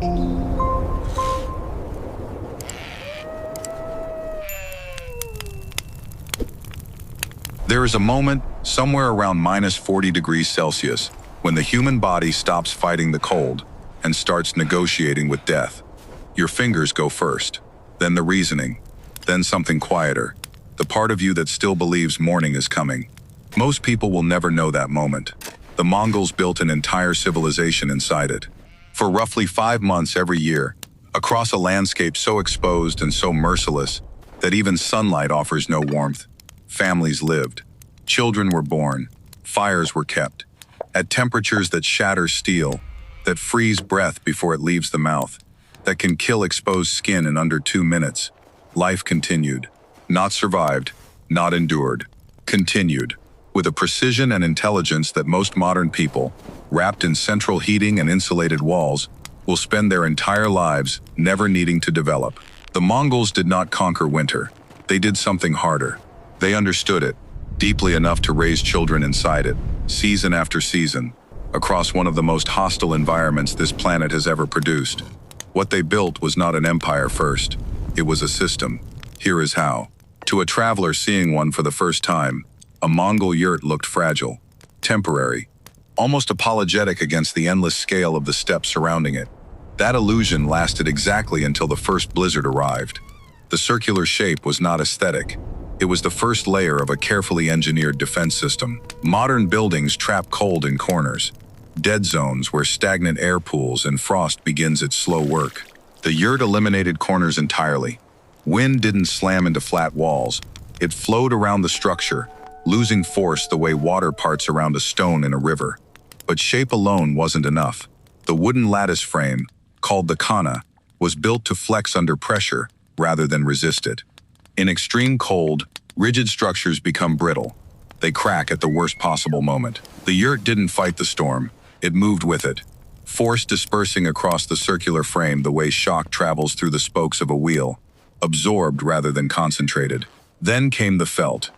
There is a moment, somewhere around -40 degrees Celsius, when the human body stops fighting the cold and starts negotiating with death. Your fingers go first, then the reasoning, then something quieter, the part of you that still believes morning is coming. Most people will never know that moment. The Mongols built an entire civilization inside it. For roughly 5 months every year, across a landscape so exposed and so merciless that even sunlight offers no warmth, families lived. Children were born. Fires were kept. At temperatures that shatter steel, that freeze breath before it leaves the mouth, that can kill exposed skin in under 2 minutes, life continued. Not survived, not endured. Continued. With a precision and intelligence that most modern people, wrapped in central heating and insulated walls, will spend their entire lives never needing to develop. The Mongols did not conquer winter. They did something harder. They understood it, deeply enough to raise children inside it, season after season, across one of the most hostile environments this planet has ever produced. What they built was not an empire first. It was a system. Here is how. To a traveler seeing one for the first time, a Mongol yurt looked fragile, temporary, almost apologetic against the endless scale of the steppes surrounding it. That illusion lasted exactly until the first blizzard arrived. The circular shape was not aesthetic. It was the first layer of a carefully engineered defense system. Modern buildings trap cold in corners, dead zones where stagnant air pools and frost begins its slow work. The yurt eliminated corners entirely. Wind didn't slam into flat walls. It flowed around the structure, losing force the way water parts around a stone in a river. But shape alone wasn't enough. The wooden lattice frame, called the khana, was built to flex under pressure rather than resist it. In extreme cold, rigid structures become brittle. They crack at the worst possible moment. The yurt didn't fight the storm. It moved with it, force dispersing across the circular frame the way shock travels through the spokes of a wheel, absorbed rather than concentrated. Then came the felt.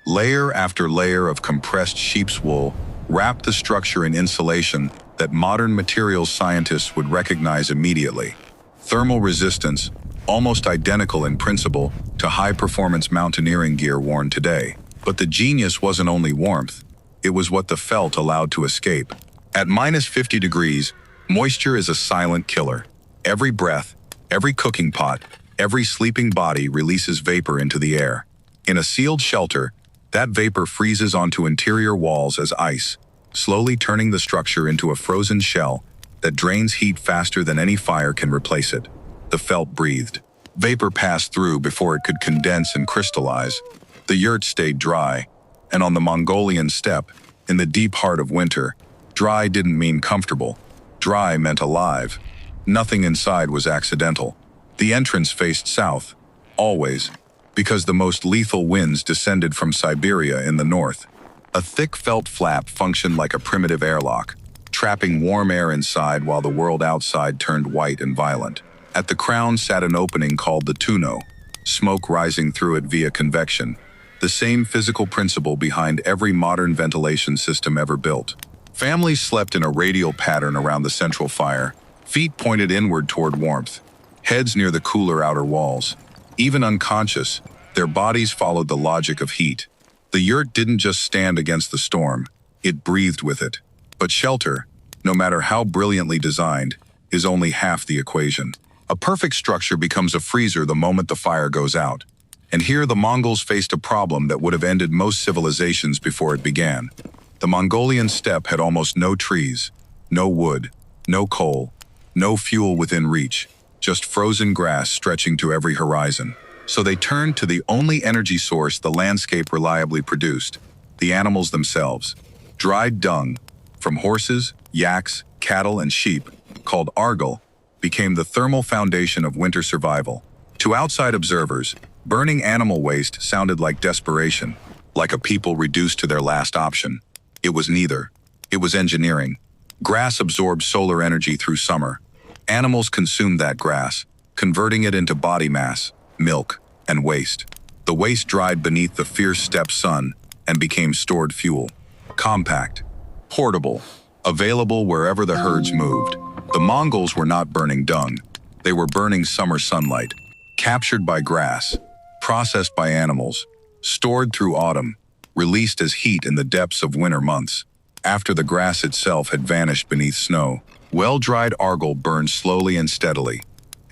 Layer after layer of compressed sheep's wool wrapped the structure in insulation that modern materials scientists would recognize immediately. Thermal resistance, almost identical in principle to high-performance mountaineering gear worn today. But the genius wasn't only warmth, it was what the felt allowed to escape. At -50 degrees, moisture is a silent killer. Every breath, every cooking pot, every sleeping body releases vapor into the air. In a sealed shelter, that vapor freezes onto interior walls as ice, slowly turning the structure into a frozen shell that drains heat faster than any fire can replace it. The felt breathed. Vapor passed through before it could condense and crystallize. The yurt stayed dry, and on the Mongolian steppe, in the deep heart of winter, dry didn't mean comfortable. Dry meant alive. Nothing inside was accidental. The entrance faced south, always, because the most lethal winds descended from Siberia in the north. A thick felt flap functioned like a primitive airlock, trapping warm air inside while the world outside turned white and violent. At the crown sat an opening called the tuno, smoke rising through it via convection, the same physical principle behind every modern ventilation system ever built. Families slept in a radial pattern around the central fire, feet pointed inward toward warmth, heads near the cooler outer walls. Even unconscious, their bodies followed the logic of heat. The yurt didn't just stand against the storm, it breathed with it. But shelter, no matter how brilliantly designed, is only half the equation. A perfect structure becomes a freezer the moment the fire goes out. And here the Mongols faced a problem that would have ended most civilizations before it began. The Mongolian steppe had almost no trees, no wood, no coal, no fuel within reach, just frozen grass stretching to every horizon. So they turned to the only energy source the landscape reliably produced, the animals themselves. Dried dung, from horses, yaks, cattle, and sheep, called argol, became the thermal foundation of winter survival. To outside observers, burning animal waste sounded like desperation, like a people reduced to their last option. It was neither. It was engineering. Grass absorbed solar energy through summer. Animals consumed that grass, converting it into body mass, milk, and waste. The waste dried beneath the fierce steppe sun and became stored fuel. Compact, portable, available wherever the herds moved. The Mongols were not burning dung. They were burning summer sunlight, captured by grass, processed by animals, stored through autumn, released as heat in the depths of winter months. After the grass itself had vanished beneath snow, well-dried argil burned slowly and steadily,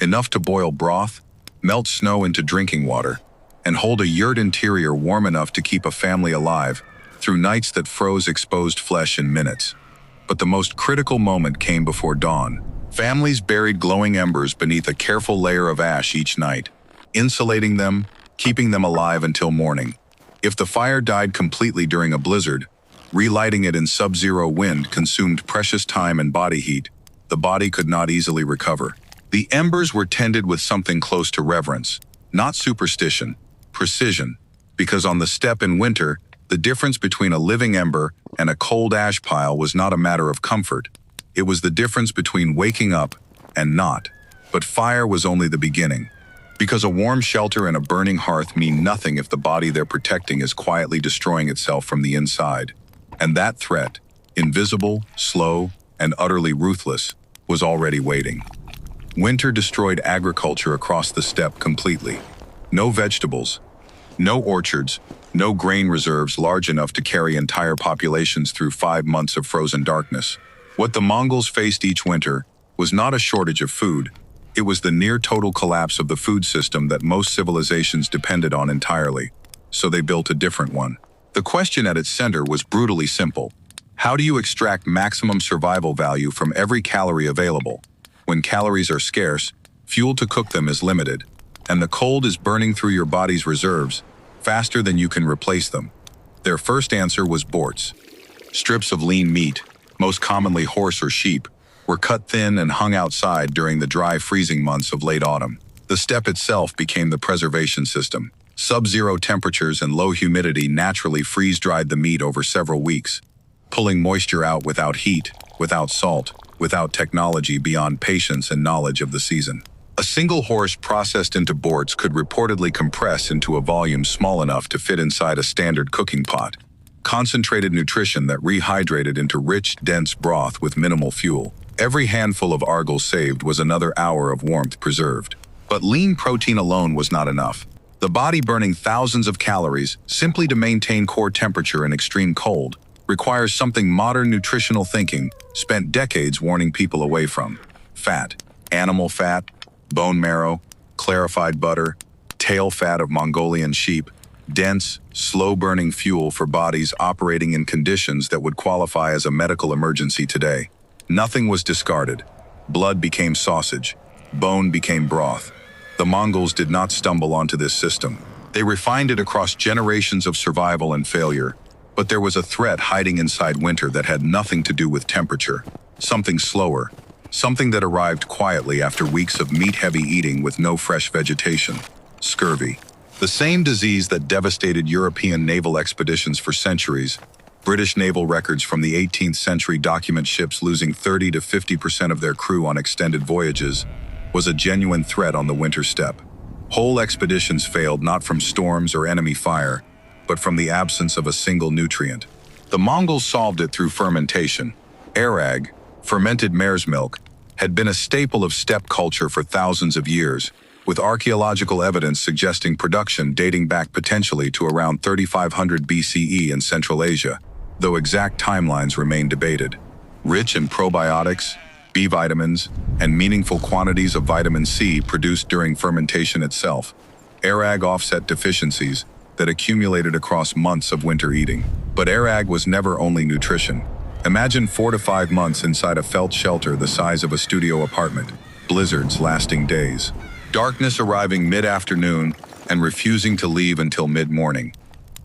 enough to boil broth, melt snow into drinking water, and hold a yurt interior warm enough to keep a family alive through nights that froze exposed flesh in minutes. But the most critical moment came before dawn. Families buried glowing embers beneath a careful layer of ash each night, insulating them, keeping them alive until morning. If the fire died completely during a blizzard, relighting it in sub-zero wind consumed precious time and body heat. The body could not easily recover. The embers were tended with something close to reverence, not superstition, precision, because on the steppe in winter, the difference between a living ember and a cold ash pile was not a matter of comfort. It was the difference between waking up and not. But fire was only the beginning, because a warm shelter and a burning hearth mean nothing if the body they're protecting is quietly destroying itself from the inside. And that threat, invisible, slow, and utterly ruthless, was already waiting. Winter destroyed agriculture across the steppe completely. No vegetables, no orchards, no grain reserves large enough to carry entire populations through 5 months of frozen darkness. What the Mongols faced each winter was not a shortage of food. It was the near-total collapse of the food system that most civilizations depended on entirely. So they built a different one. The question at its center was brutally simple. How do you extract maximum survival value from every calorie available? When calories are scarce, fuel to cook them is limited, and the cold is burning through your body's reserves faster than you can replace them. Their first answer was Borts. Strips of lean meat, most commonly horse or sheep, were cut thin and hung outside during the dry, freezing months of late autumn. The steppe itself became the preservation system. Sub-zero temperatures and low humidity naturally freeze-dried the meat over several weeks, pulling moisture out without heat, without salt, without technology beyond patience and knowledge of the season. A single horse processed into Borts could reportedly compress into a volume small enough to fit inside a standard cooking pot. Concentrated nutrition that rehydrated into rich, dense broth with minimal fuel. Every handful of argil saved was another hour of warmth preserved. But lean protein alone was not enough. The body burning thousands of calories simply to maintain core temperature in extreme cold requires something modern nutritional thinking spent decades warning people away from. Fat, animal fat, bone marrow, clarified butter, tail fat of Mongolian sheep, dense, slow-burning fuel for bodies operating in conditions that would qualify as a medical emergency today. Nothing was discarded. Blood became sausage. Bone became broth. The Mongols did not stumble onto this system. They refined it across generations of survival and failure, but there was a threat hiding inside winter that had nothing to do with temperature. Something slower. Something that arrived quietly after weeks of meat-heavy eating with no fresh vegetation. Scurvy. The same disease that devastated European naval expeditions for centuries. British naval records from the 18th century document ships losing 30 to 50% of their crew on extended voyages, was a genuine threat on the winter steppe. Whole expeditions failed not from storms or enemy fire, but from the absence of a single nutrient. The Mongols solved it through fermentation. Arag, fermented mare's milk, had been a staple of steppe culture for thousands of years, with archaeological evidence suggesting production dating back potentially to around 3500 BCE in Central Asia, though exact timelines remain debated. Rich in probiotics, B vitamins, and meaningful quantities of vitamin C produced during fermentation itself, Arag offset deficiencies that accumulated across months of winter eating. But Arag was never only nutrition. Imagine 4 to 5 months inside a felt shelter the size of a studio apartment, blizzards lasting days, darkness arriving mid-afternoon and refusing to leave until mid-morning.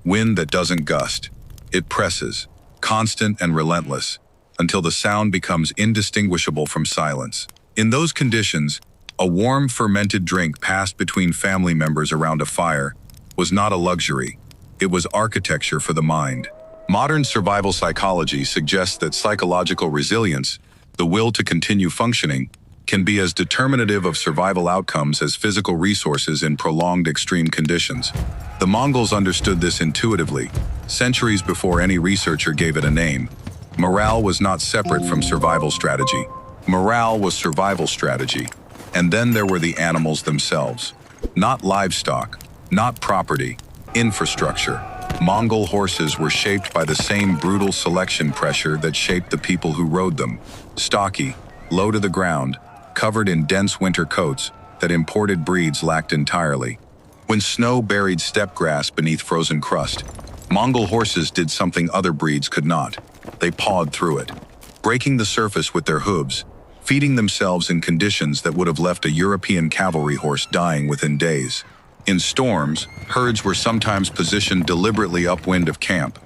Wind that doesn't gust. It presses, constant and relentless, until the sound becomes indistinguishable from silence. In those conditions, a warm fermented drink passed between family members around a fire was not a luxury. It was architecture for the mind. Modern survival psychology suggests that psychological resilience, the will to continue functioning, can be as determinative of survival outcomes as physical resources in prolonged extreme conditions. The Mongols understood this intuitively, centuries before any researcher gave it a name. Morale was not separate from survival strategy. Morale was survival strategy. And then there were the animals themselves. Not livestock, not property, infrastructure. Mongol horses were shaped by the same brutal selection pressure that shaped the people who rode them. Stocky, low to the ground, covered in dense winter coats that imported breeds lacked entirely. When snow buried steppe grass beneath frozen crust, Mongol horses did something other breeds could not. They pawed through it, breaking the surface with their hooves, feeding themselves in conditions that would have left a European cavalry horse dying within days. In storms, herds were sometimes positioned deliberately upwind of camp.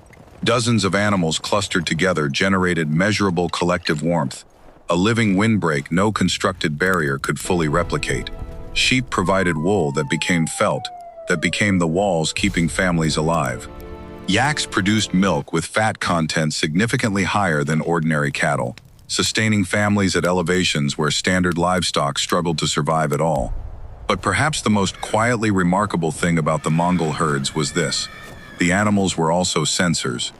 Dozens of animals clustered together generated measurable collective warmth, a living windbreak no constructed barrier could fully replicate. Sheep provided wool that became felt, that became the walls keeping families alive. Yaks produced milk with fat content significantly higher than ordinary cattle, sustaining families at elevations where standard livestock struggled to survive at all. But perhaps the most quietly remarkable thing about the Mongol herds was this: the animals were also sensors.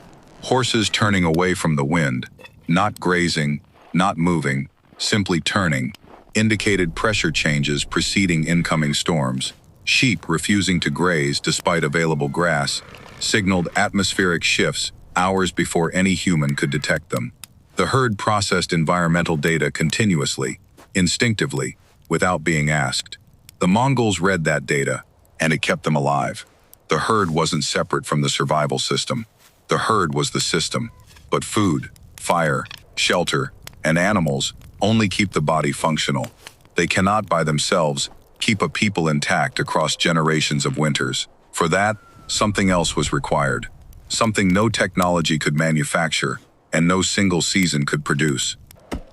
Horses turning away from the wind, not grazing, not moving, simply turning, indicated pressure changes preceding incoming storms. Sheep refusing to graze despite available grass signaled atmospheric shifts hours before any human could detect them. The herd processed environmental data continuously, instinctively, without being asked. The Mongols read that data, and it kept them alive. The herd wasn't separate from the survival system. The herd was the system. But food, fire, shelter, and animals only keep the body functional. They cannot by themselves keep a people intact across generations of winters. For that, something else was required. Something no technology could manufacture, and no single season could produce.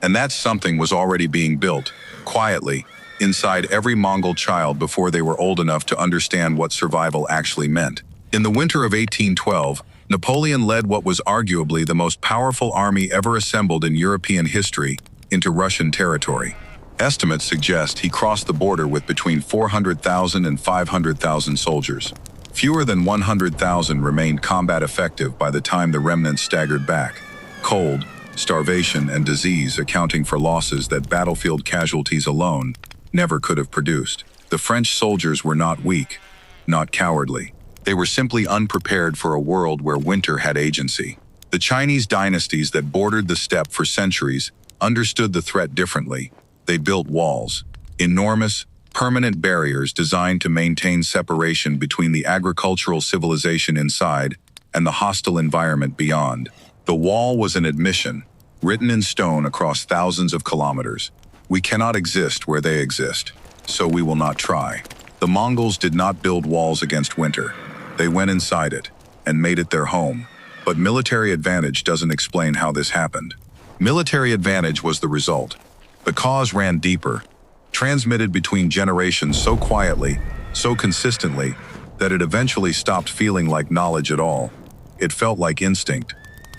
And that something was already being built, quietly, inside every Mongol child before they were old enough to understand what survival actually meant. In the winter of 1812, Napoleon led what was arguably the most powerful army ever assembled in European history into Russian territory. Estimates suggest he crossed the border with between 400,000 and 500,000 soldiers. Fewer than 100,000 remained combat effective by the time the remnants staggered back. Cold, starvation, and disease accounting for losses that battlefield casualties alone never could have produced. The French soldiers were not weak, not cowardly. They were simply unprepared for a world where winter had agency. The Chinese dynasties that bordered the steppe for centuries understood the threat differently. They built walls, enormous, permanent barriers designed to maintain separation between the agricultural civilization inside and the hostile environment beyond. The wall was an admission, written in stone across thousands of kilometers. We cannot exist where they exist, so we will not try. The Mongols did not build walls against winter. They went inside it and made it their home. But military advantage doesn't explain how this happened. Military advantage was the result. The cause ran deeper, transmitted between generations so quietly, so consistently, that it eventually stopped feeling like knowledge at all. It felt like instinct.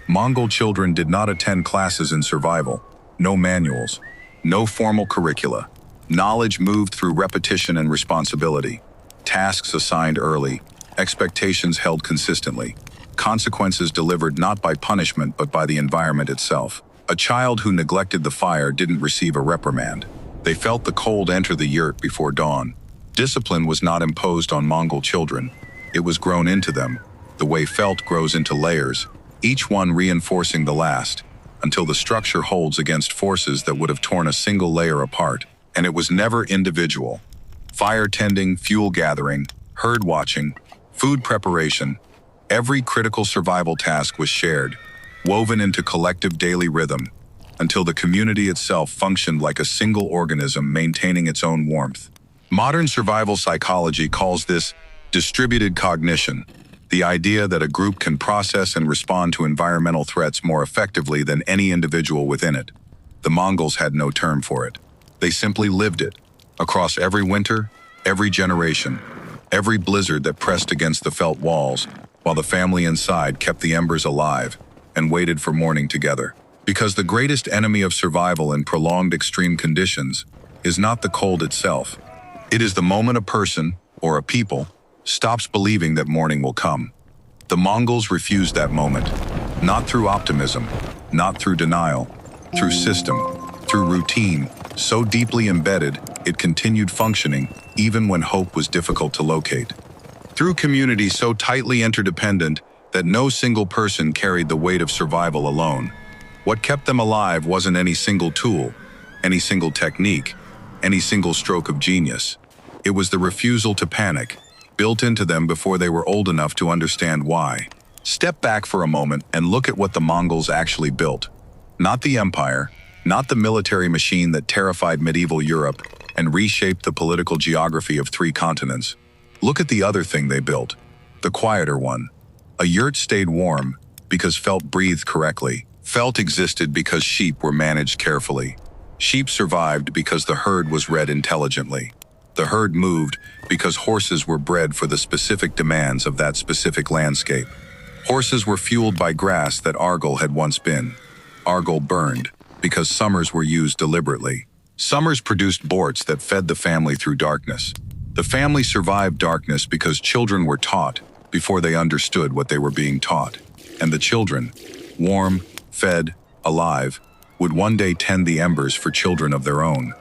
Mongol children did not attend classes in survival, no manuals, no formal curricula. Knowledge moved through repetition and responsibility. Tasks assigned early, expectations held consistently, consequences delivered not by punishment but by the environment itself. A child who neglected the fire didn't receive a reprimand. They felt the cold enter the yurt before dawn. Discipline was not imposed on Mongol children. It was grown into them. The way felt grows into layers, each one reinforcing the last, until the structure holds against forces that would have torn a single layer apart. And it was never individual. Fire tending, fuel gathering, herd watching, food preparation, every critical survival task was shared, woven into collective daily rhythm, until the community itself functioned like a single organism maintaining its own warmth. Modern survival psychology calls this distributed cognition, the idea that a group can process and respond to environmental threats more effectively than any individual within it. The Mongols had no term for it. They simply lived it, across every winter, every generation, every blizzard that pressed against the felt walls, while the family inside kept the embers alive and waited for morning together. Because the greatest enemy of survival in prolonged extreme conditions is not the cold itself. It is the moment a person, or a people, stops believing that morning will come. The Mongols refused that moment, not through optimism, not through denial, through system. Through routine, so deeply embedded, it continued functioning even when hope was difficult to locate. Through community so tightly interdependent that no single person carried the weight of survival alone. What kept them alive wasn't any single tool, any single technique, any single stroke of genius. It was the refusal to panic, built into them before they were old enough to understand why. Step back for a moment and look at what the Mongols actually built. Not the empire, not the military machine that terrified medieval Europe and reshaped the political geography of 3 continents. Look at the other thing they built, the quieter one. A yurt stayed warm because felt breathed correctly. Felt existed because sheep were managed carefully. Sheep survived because the herd was read intelligently. The herd moved because horses were bred for the specific demands of that specific landscape. Horses were fueled by grass that Argol had once been. Argol burned because summers were used deliberately. Summers produced Borts that fed the family through darkness. The family survived darkness because children were taught before they understood what they were being taught. And the children, warm, fed, alive, would one day tend the embers for children of their own.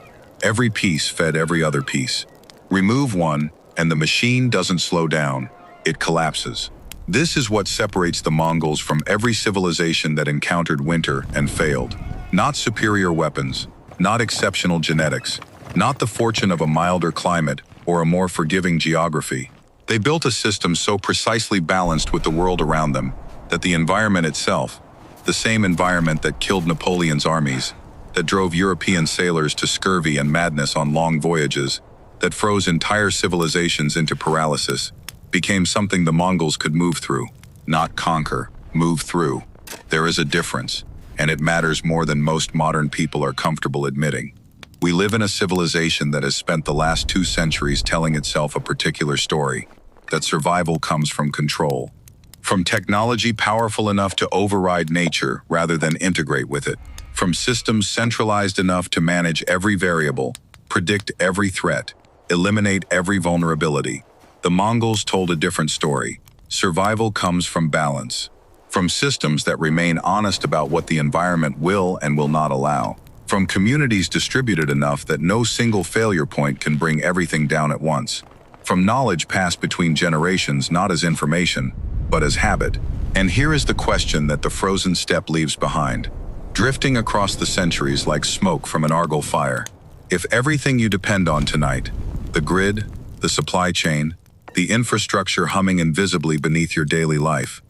Every piece fed every other piece. Remove one, and the machine doesn't slow down, it collapses. This is what separates the Mongols from every civilization that encountered winter and failed. Not superior weapons, not exceptional genetics, not the fortune of a milder climate or a more forgiving geography. They built a system so precisely balanced with the world around them that the environment itself, the same environment that killed Napoleon's armies, that drove European sailors to scurvy and madness on long voyages, that froze entire civilizations into paralysis, became something the Mongols could move through, not conquer, move through. There is a difference, and it matters more than most modern people are comfortable admitting. We live in a civilization that has spent the last 2 centuries telling itself a particular story, that survival comes from control. From technology powerful enough to override nature rather than integrate with it. From systems centralized enough to manage every variable, predict every threat, eliminate every vulnerability. The Mongols told a different story. Survival comes from balance. From systems that remain honest about what the environment will and will not allow. From communities distributed enough that no single failure point can bring everything down at once. From knowledge passed between generations not as information, but as habit. And here is the question that the frozen steppe leaves behind, drifting across the centuries like smoke from an Argol fire. If everything you depend on tonight, the grid, the supply chain, the infrastructure humming invisibly beneath your daily life,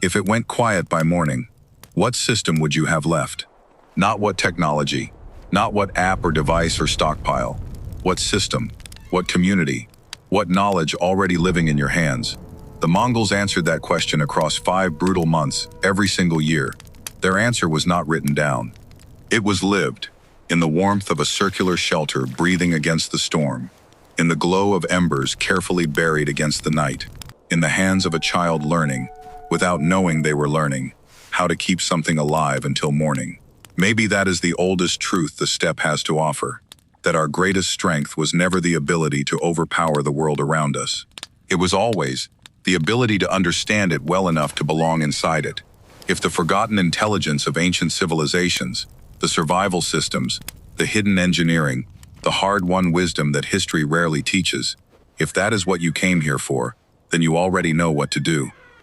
if it went quiet by morning, what system would you have left? Not what technology, not what app or device or stockpile. What system? What community? What knowledge already living in your hands? The Mongols answered that question across 5 brutal months, every single year. Their answer was not written down. It was lived, in the warmth of a circular shelter breathing against the storm, in the glow of embers carefully buried against the night, in the hands of a child learning, without knowing they were learning, how to keep something alive until morning. Maybe that is the oldest truth the steppe has to offer, that our greatest strength was never the ability to overpower the world around us. It was always the ability to understand it well enough to belong inside it. If the forgotten intelligence of ancient civilizations, the survival systems, the hidden engineering, the hard-won wisdom that history rarely teaches, if that is what you came here for, then you already know what to do.